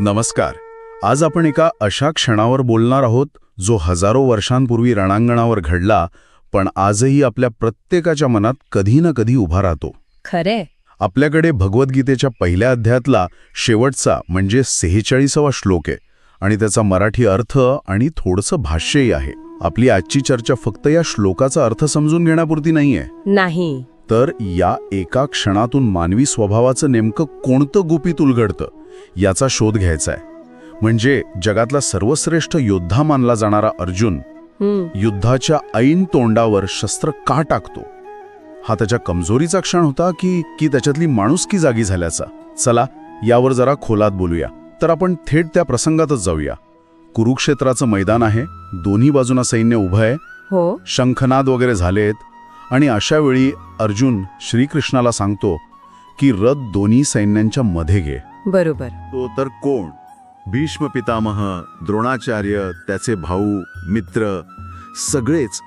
नमस्कार. आज आपण एका अशा क्षणावर बोलणार आहोत जो हजारो वर्षांपूर्वी रणांगणावर घडला, पण आजही आपल्या प्रत्येकाच्या मनात कधी ना कधी उभा राहतो. खरे. आपल्याकडे भगवद्गीतेच्या पहिल्या अध्यायातला शेवटचा म्हणजे 46वा श्लोक आहे आणि त्याचा मराठी अर्थ आणि थोडंसं भाष्यही आहे. आपली आजची चर्चा फक्त या श्लोकाचा अर्थ समजून घेण्यापुरती नाहीये, नाही तर या एका क्षणातून मानवी स्वभावाचं नेमकं कोणतं गुपित उलगडतं याचा शोध घ्यायचा आहे. म्हणजे जगातला सर्वश्रेष्ठ योद्धा मानला जाणारा अर्जुन युद्धाच्या ऐन तोंडावर शस्त्र का टाकतो? हा त्याच्या कमजोरीचा क्षण होता की त्याच्यातली माणुसकी जागी झाल्याचा? चला यावर जरा खोलात बोलूया. तर आपण थेट त्या प्रसंगातच जाऊया. कुरुक्षेत्राचं मैदान आहे, दोन्ही बाजूना सैन्य उभं आहे, हो शंखनाद वगैरे झालेत, आणि अशा वेळी अर्जुन श्रीकृष्णाला सांगतो की रथ दोन्ही सैन्यांच्या मध्ये घे. बरोबर. तो तर कोण? भीष्म पितामह, द्रोणाचार्य, त्याचे भाऊ, मित्र, सगळेच.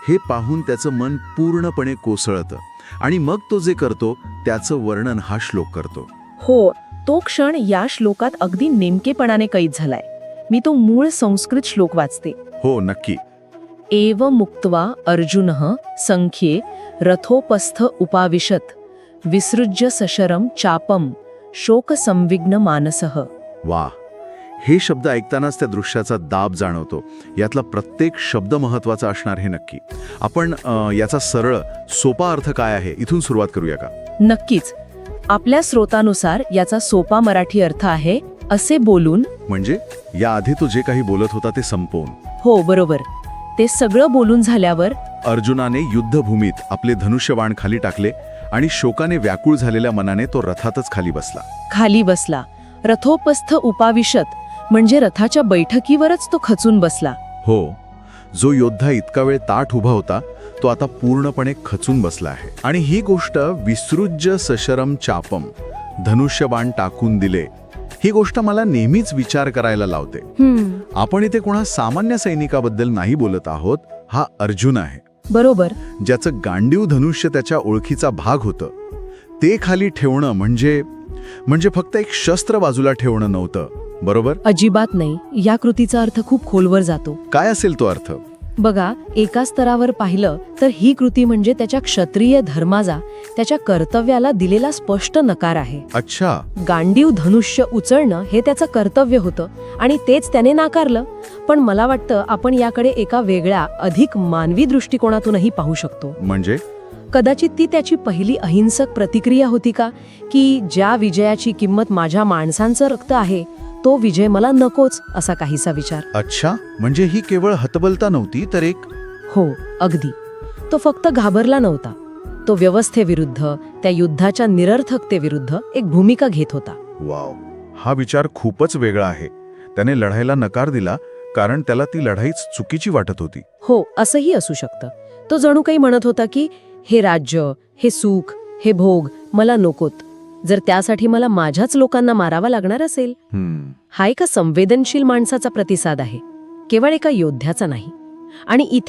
हे पाहून त्याचं मन पूर्णपणे कोसळतं आणि मग तो जे करतो त्याचं वर्णन हा श्लोक करतो. हो, तो क्षण या श्लोकात अगदी नेमकेपणाने कैद झालाय. मी तो मूळ संस्कृत श्लोक वाचते. हो, नक्की. एव मुक्त्वा अर्जुनः संख्ये रथोपस्थ उपाविशत विसृज्य सशरम चापम शोक संविग्न मानसः. वा, हे शब्द ऐकतानाच त्या दृश्याचा दाब जाणवतो. यातला प्रत्येक शब्द महत्वाचा असणार हे नक्की. आपण याचा सरळ सोपा अर्थ काय आहे इथून सुरुवात करूया का? नक्कीच. आपल्या स्रोतानुसार याचा सोपा मराठी अर्थ आहे असे बोलून. म्हणजे याआधी तो जे काही बोलत होता ते संपवून. हो, बरोबर. ते सगळं बोलून झाल्यावर अर्जुनाने युद्धभूमीत आपले धनुष्यबाण खाली टाकले आणि शोकाने व्याकुळ झालेल्या मनाने तो रथातच खाली बसला. रथोपस्थ उपाविशत म्हणजे रथाच्या बैठकीवरच तो खचून बसला. हो, जो योद्धा इतका वेळ ताठ उभा होता तो आता पूर्णपणे खचून बसला आहे. आणि ही गोष्ट विसृज्य सशरम चापम, धनुष्यबाण टाकून दिले, ही गोष्ट मला नेहमीच विचार करायला लावते. आपण इथे कोणा सामान्य सैनिकाबद्दल नाही बोलत आहोत. हा अर्जुन आहे, बरोबर, ज्याचं गांडीव धनुष्य त्याच्या ओळखीचा भाग होतं. ते खाली ठेवणं म्हणजे फक्त एक शस्त्र बाजूला ठेवणं नव्हतं, बरोबर? अजिबात नाही. या कृतीचा अर्थ खूप खोलवर जातो. काय असेल तो अर्थ? बघा, एका स्तरावर पाहिलं तर ही कृती म्हणजे त्याच्या क्षत्रिय धर्माचा, त्याच्या कर्तव्याला दिलेला स्पष्ट नकार आहे. अच्छा. गांडीव धनुष्य उचलणं हे त्याचं कर्तव्य होतं आणि तेच त्याने नाकारलं. पण मला वाटतं आपण याकडे एका वेगळ्या, अधिक मानवी दृष्टिकोनातूनही पाहू शकतो. म्हणजे कदाचित ती त्याची पहिली अहिंसक प्रतिक्रिया होती का, की ज्या विजयाची किंमत माझ्या माणसांचं रक्त आहे तो विजय मला नकोच, असा काहीसा विचार. अच्छा, म्हणजे ही केवळ हतबलता नव्हती तर एक... हो, अगदी. तो फक्त घाबरला नव्हता. तो व्यवस्थेविरुद्ध, त्या युद्धाच्या निरर्थकतेविरुद्ध एक भूमिका घेत होता. वाव, हा विचार खूपच वेगळा आहे. त्याने लढायला नकार दिला कारण त्याला ती लढाईच चुकीची वाटत होती. हो, असंही असू शकतं. तो जणू काही म्हणत होता की हे राज्य, हे सुख, हे भोग मला नकोत. जर त्यासाठी मला माझ्याच लोकांना मारावा लागणार असेल. हा एका संवेदनशील माणसाचा प्रतिसाद आहे, केवळ एका योद्ध्याचा नाही. आणि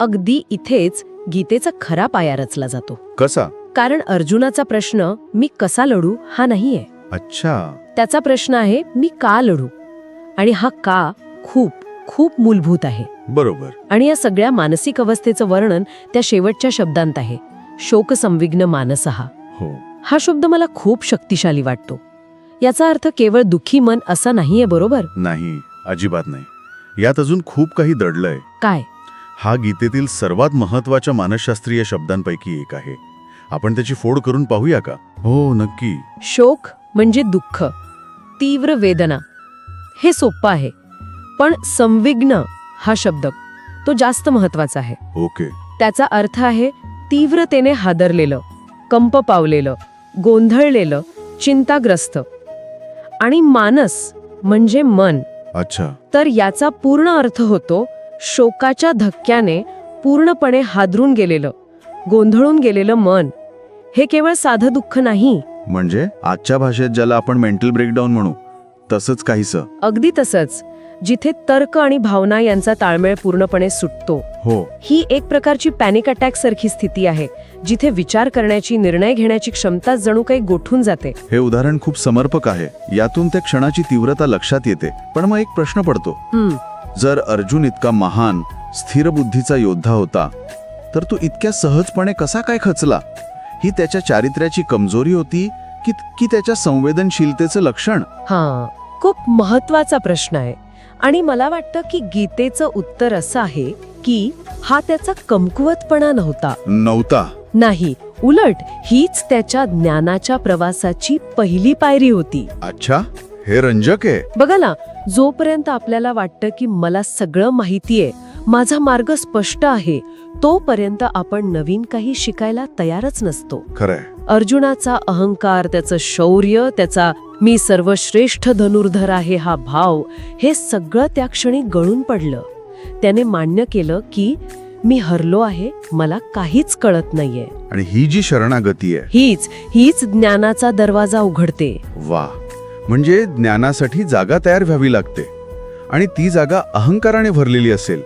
अगदी इथेच गीतेचा खरा पाया रचला जातो. कसा? कारण अर्जुनाचा प्रश्न मी कसा लढू हा नाहीये. अच्छा. त्याचा प्रश्न आहे मी का लढू. आणि हा का खूप खूप मूलभूत आहे. बरोबर. आणि या सगळ्या मानसिक अवस्थेचं वर्णन त्या शेवटच्या शब्दांत आहे, शोक संविग्न मानसः. हो, हा शब्द मला खूप शक्तिशाली वाटतो. याचा अर्थ केवळ दुःखी मन असा नाहीये, बरोबर? नाही, अजिबात नाही. यात अजून खूप काही दडलंय. काय? हा गीतेतील सर्वात महत्वाच्या मानसशास्त्रीय शब्दांपैकी एक आहे. आपण त्याची फोड करून पाहूया का? हो, नक्की. शोक म्हणजे दुःख, तीव्र वेदना. हे सोपं आहे. पण संविग्न हा शब्द तो जास्त महत्वाचा आहे. ओके. त्याचा अर्थ आहे तीव्रतेने हादरलेलं, कंप पावलेलं, गोंधळलेलं, चिंताग्रस्त. आणि मानस म्हणजे मन. अच्छा. तर याचा पूर्ण अर्थ होतो शोकाच्या धक्क्याने पूर्णपणे हादरून गेलेलं, गोंधळून गेलेलं मन. हे केवळ साधं दुःख नाही. म्हणजे आजच्या भाषेत ज्याला आपण मेंटल ब्रेकडाऊन म्हणू तसंच काहीसं. अगदी तसंच, जिथे तर्क आणि भावना यांचा ताळमेळ पूर्णपणे सुटतो. हो. ही एक प्रकारची पॅनिक अटॅक सारखी स्थिती आहे, जिथे विचार करण्याची, निर्णय घेण्याची क्षमता जणू काही गोठून जाते. हे उदाहरण खूप समर्पक आहे. यातून त्या क्षणाची तीव्रता लक्षात येते. पण मग एक प्रश्न पडतो, जर अर्जुन इतका महान स्थिर बुद्धीचा योद्धा होता, तर तो इतक्या सहजपणे कसा काय खचला? ही त्याच्या चारित्र्याची कमजोरी होती की त्याच्या संवेदनशीलतेचं लक्षण? खूप महत्वाचा प्रश्न आहे. आणि मला वाटतं की गीतेचं उत्तर असं आहे की हा त्याचा कमकुवतपणा नव्हता. नाही, उलट हीच त्याच्या ज्ञानाच्या प्रवासाची पहिली पायरी होती. अच्छा, हे रंजक आहे. बघा ना, जोपर्यंत आपल्याला वाटतं की मला सगळं माहितीये, माझा मार्ग स्पष्ट आहे, तोपर्यंत आपण नवीन काही शिकायला तयारच नसतो. खरंय. अर्जुनाचा अहंकार, त्याचं शौर्य, त्याचा मी सर्वश्रेष्ठ धनुर्धर आहे हा भाव, हे सगळं त्या क्षणी गळून पडलं. त्याने मान्य केलं की मी हरलो आहे, मला काहीच कळत नाहीये. आणि ही जी शरणागती आहे, हीच ज्ञानाचा दरवाजा उघडते. वा, म्हणजे ज्ञानासाठी जागा तयार व्हावी लागते. आणि ती जागा अहंकाराने भरलेली असेल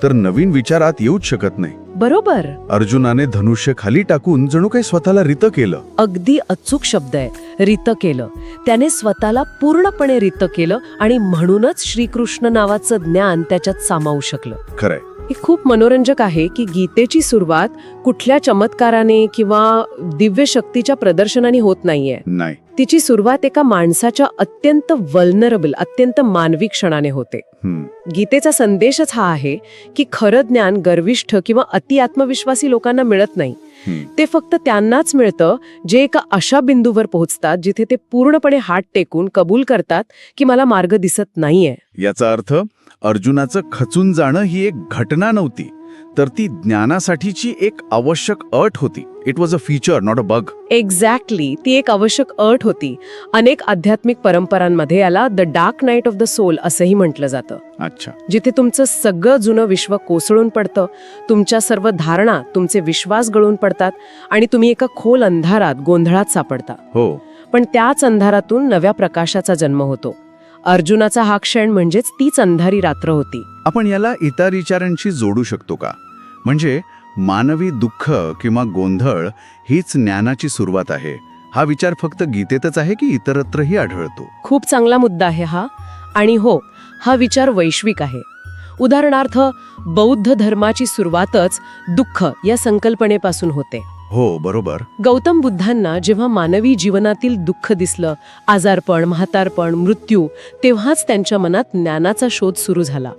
तर नवीन विचारात येऊच शकत नाही. बरोबर. अर्जुनाने धनुष्य खाली टाकून जणू काही स्वतःला रित केलं. अगदी अचूक शब्द आहे, रित केलं. त्याने स्वतःला पूर्णपणे रित केलं आणि म्हणूनच श्रीकृष्ण नावाचं ज्ञान त्याच्यात सामावू शकलं. खरंय. हे खूप मनोरंजक आहे की गीतेची सुरुवात कुठल्या चमत्काराने किंवा दिव्य शक्तीच्या प्रदर्शनाने होत नाहीये. नाही, तिची सुरुवात एका माणसाच्या अत्यंत वल्नरेबल, अत्यंत मानवी क्षणाने होते. गीतेचा संदेशच हा आहे की खरं ज्ञान गर्विष्ठ किंवा अति आत्मविश्वासी लोकांना मिळत नाही. ते फक्त त्यांनाच मिळतं जे एका अशा बिंदूवर पोहोचतात जिथे ते पूर्णपणे हात टेकून कबूल करतात की मला मार्ग दिसत नाहीये. याचा अर्थ अर्जुनाचं खचून जाणं ही एक घटना नव्हती, तर ती ज्ञानासाठीची एक आवश्यक अट होती. It was a feature, not a bug. Exactly, ती एक आवश्यक अट होती. अनेक आध्यात्मिक परंपरांमध्ये याला the dark night of the soul असंही म्हटलं जातं. अच्छा. जिथे तुमचं सगळं जुनं विश्व कोसळून पडतं, तुमच्या सर्व धारणा, तुमचे विश्वास गळून पडतात आणि तुम्ही एका खोल अंधारात, गोंधळात सापडता. हो. पण त्याच अंधारातून नव्या प्रकाशाचा जन्म होतो. अर्जुनाचा हा क्षण म्हणजेच तीच अंधारी रात्र होती. आपण याला इतर विचारांशी जोडू शकतो का? म्हणजे मानवी दुःख किंवा गोंधळ हीच ज्ञानाची सुरुवात आहे, हा विचार फक्त गीतेतच आहे की इतरत्रही आढळतो? खूप चांगला मुद्दा आहे हा. आणि हो, हा विचार वैश्विक आहे. उदाहरणार्थ, बौद्ध धर्माची सुरुवातच दुःख या संकल्पनेपासून होते. हो, बरोबर. गौतम बुद्धांना जेव्हा मानवी जीवनातील दुःख दिसलं, आजारपण, म्हातारपण, मृत्यू, तेव्हाच त्यांच्या मनात ज्ञानाचा शोध सुरू झाला.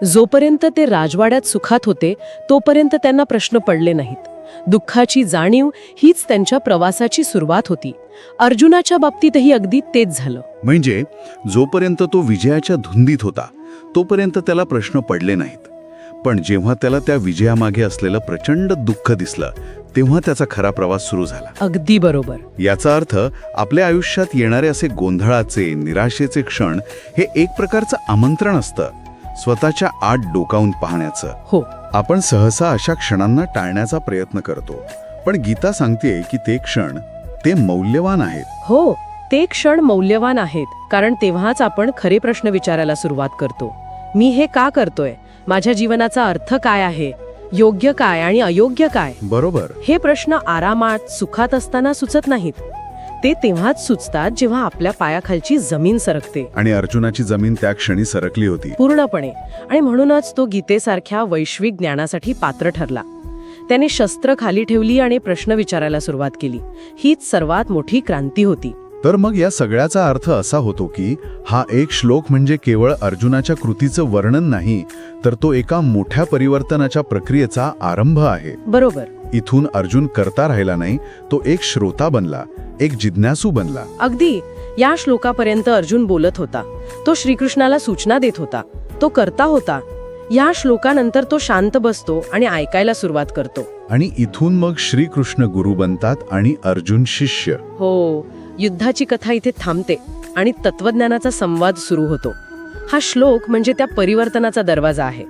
जोपर्यंत ते राजवाड्यात सुखात होते तोपर्यंत त्यांना प्रश्न पडले नाहीत. दुःखाची जाणीव हीच त्यांच्या प्रवासाची सुरुवात होती. अर्जुनाच्या बाबतीतही अगदी तेच झालं. म्हणजे जोपर्यंत तो विजयाच्या धुंदीत होता तोपर्यंत त्याला प्रश्न पडले नाहीत. पण जेव्हा त्याला त्या विजयामागे असलेलं प्रचंड दुःख दिसलं तेव्हा त्याचा खरा प्रवास सुरू झाला. अगदी बरोबर. याचा अर्थ आपल्या आयुष्यात येणारे असे गोंधळाचे, निराशेचे क्षण हे एक प्रकारचं आमंत्रण असतं स्वतःच्या आत डोकावून पाहण्याचं. हो. आपण सहसा अशा क्षणांना टाळण्याचा प्रयत्न करतो, पण गीता सांगते की ते क्षण ते मौल्यवान आहेत. हो, ते क्षण मौल्यवान आहेत, कारण तेव्हाच आपण खरे प्रश्न विचारायला सुरुवात करतो. मी हे का करतोय? माझ्या जीवनाचा अर्थ काय आहे? योग्य काय आणि अयोग्य काय? बरोबर. हे प्रश्न आरामात, सुखात असताना सुचत नाहीत. ते तेव्हाच सुचतात जेव्हा आपल्या पायाखालची जमीन सरकते. आणि अर्जुनाची जमीन त्या क्षणी सरकली होती पूर्णपणे. आणि म्हणूनच तो गीतेसारख्या वैश्विक ज्ञानासाठी पात्र ठरला. त्याने शस्त्र खाली ठेवली आणि प्रश्न विचारायला सुरुवात केली. हीच सर्वात मोठी क्रांती होती. तर मग या सगळ्याचा अर्थ असा होतो की हा एक श्लोक म्हणजे केवळ अर्जुनाच्या कृतीचं वर्णन नाही, तर तो एका मोठ्या परिवर्तनाच्या प्रक्रियेचा आरंभ आहे. बरोबर. इथून अर्जुन करता राहिला नाही, तो एक श्रोता बनला, एक जिज्ञासू बनला. अगदी. या श्लोकापर्यंत अर्जुन बोलत होता, तो श्रीकृष्णाला सूचना देत होता, तो करता होता. या श्लोकानंतर तो शांत बसतो आणि ऐकायला सुरुवात करतो. आणि इथून मग श्रीकृष्ण गुरु बनतात आणि अर्जुन शिष्य. हो, युद्धाची कथा इथे थांबते आणि तत्वज्ञानाचा संवाद सुरू होतो. हा श्लोक म्हणजे त्या परिवर्तनाचा दरवाजा आहे.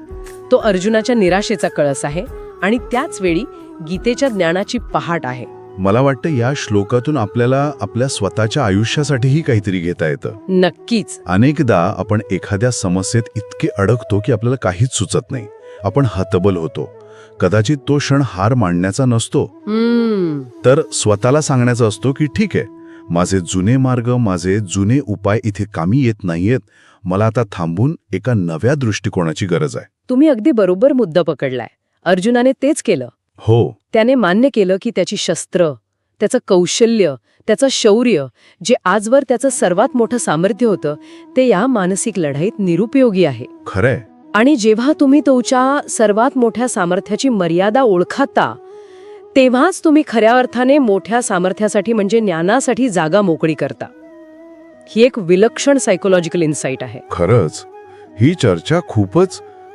तो अर्जुनाच्या निराशेचा कळस आहे आणि त्याच वेळी गीतेच्या ज्ञानाची पहाट आहे. मला वाटतं या श्लोकातून आपल्याला आपल्या स्वतःच्या आयुष्यासाठीही काहीतरी घेता येतं. नक्कीच. अनेकदा आपण एखाद्या समस्येत इतके अडकतो की आपल्याला काहीच सुचत नाही. आपण हतबल होतो. कदाचित तो क्षण हार मांडण्याचा नसतो, तर स्वतःला सांगण्याचा असतो की ठीक आहे, माझे जुने मार्ग, माझे जुने उपाय इथे कामी येत नाहीयेत. मला आता थांबून एका नव्या दृष्टिकोनाची गरज आहे. तुम्ही अगदी बरोबर मुद्दा पकडलाय. अर्जुनाने तेच केलं. हो, त्याने मान्य केलं की त्याची शस्त्र, त्याचं कौशल्य, त्याचं शौर्य, जे आजवर त्याचं सर्वात मोठं सामर्थ्य होतं, ते या मानसिक लढाईत निरुपयोगी आहे. खरंय. आणि जेव्हा तुम्ही तुमच्या सर्वात मोठ्या सामर्थ्याची मर्यादा ओळखता, तेव्हाच तुम्ही खऱ्या अर्थाने मोठ्या सामर्थ्यासाठी म्हणजे ज्ञानासाठी जागा मोकळी करता. ही एक विलक्षण सायकोलॉजिकल इन्साईट आहे. खरंच ही चर्चा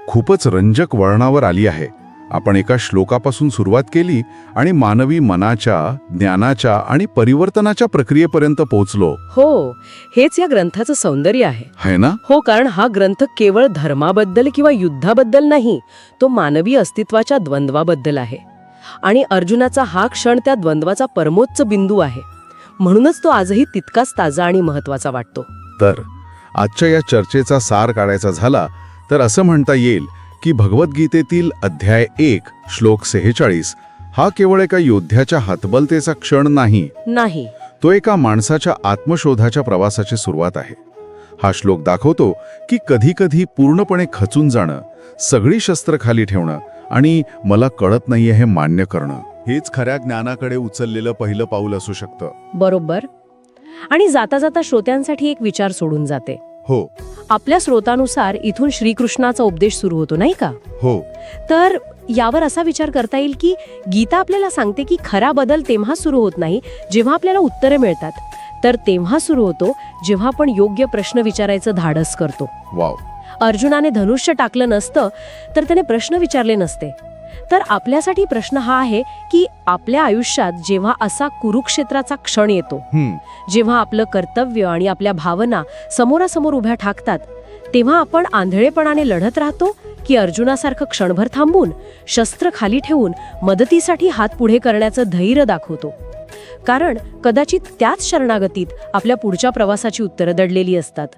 खूपच रंजक वळणावर आली आहे. आपण एका श्लोकापासून सुरुवात केली आणि मानवी मनाच्या, ज्ञानाच्या आणि परिवर्तनाच्या प्रक्रियेपर्यंत पोहोचलो. हो, हेच या ग्रंथाचं सौंदर्य आहे. है ना? हो, कारण हा ग्रंथ केवळ धर्माबद्दल किंवा युद्धाबद्दल नाही, तो मानवी अस्तित्वाच्या द्वंद्वाबद्दल आहे. आणि अर्जुनाचा हा क्षण त्या द्वंद्वाचा परमोच्च बिंदू आहे. म्हणूनच तो आजही तितकाच ताजा आणि महत्वाचा वाटतो. तर आजच्या या चर्चेचा सार काढायचा झाला तर असं म्हणता येईल की भगवद्गीतेतील अध्याय 1 श्लोक 46 हा केवळ एका योद्ध्याच्या हतबलतेचा क्षण नाही, तो एका माणसाच्या आत्मशोधाच्या प्रवासाची सुरुवात आहे. हा श्लोक दाखवतो की कधी पूर्णपणे खचून जाणं, सगळी शस्त्र खाली ठेवणं आणि मला कळत नाहीये हे मान्य करणं, हेच खऱ्या ज्ञानाकडे उचललेलं पहिलं पाऊल असू शकतं. बरोबर. आणि जाता जाता श्रोत्यांसाठी एक विचार सोडून जाते. हो. आपल्या स्रोतानुसार इथून श्रीकृष्णाचा उपदेश सुरू होतो, नाही का? हो. तर यावर असा विचार करता येईल की गीता आपल्याला सांगते की खरा बदल तेव्हा सुरू होत नाही जेव्हा आपल्याला उत्तरे मिळतात, तर तेव्हा सुरू होतो जेव्हा आपण योग्य प्रश्न विचारायचं धाडस करतो. वाव. अर्जुनाने धनुष्य टाकलं नसतं तर त्याने प्रश्न विचारले नसते. तर आपल्यासाठी प्रश्न हा आहे की आपल्या आयुष्यात जेव्हा असा कुरुक्षेत्राचा क्षण येतो, जेव्हा आपलं कर्तव्य आणि आपल्या भावना समोरासमोर उभ्या ठाकतात, तेव्हा आपण आंधळेपणाने लढत राहतो की अर्जुनासारखं क्षणभर थांबून, शस्त्र खाली ठेवून मदतीसाठी हात पुढे करण्याचं धैर्य दाखवतो. कारण कदाचित त्याच शरणागतीत आपल्या पुढच्या प्रवासाची उत्तरं दडलेली असतात.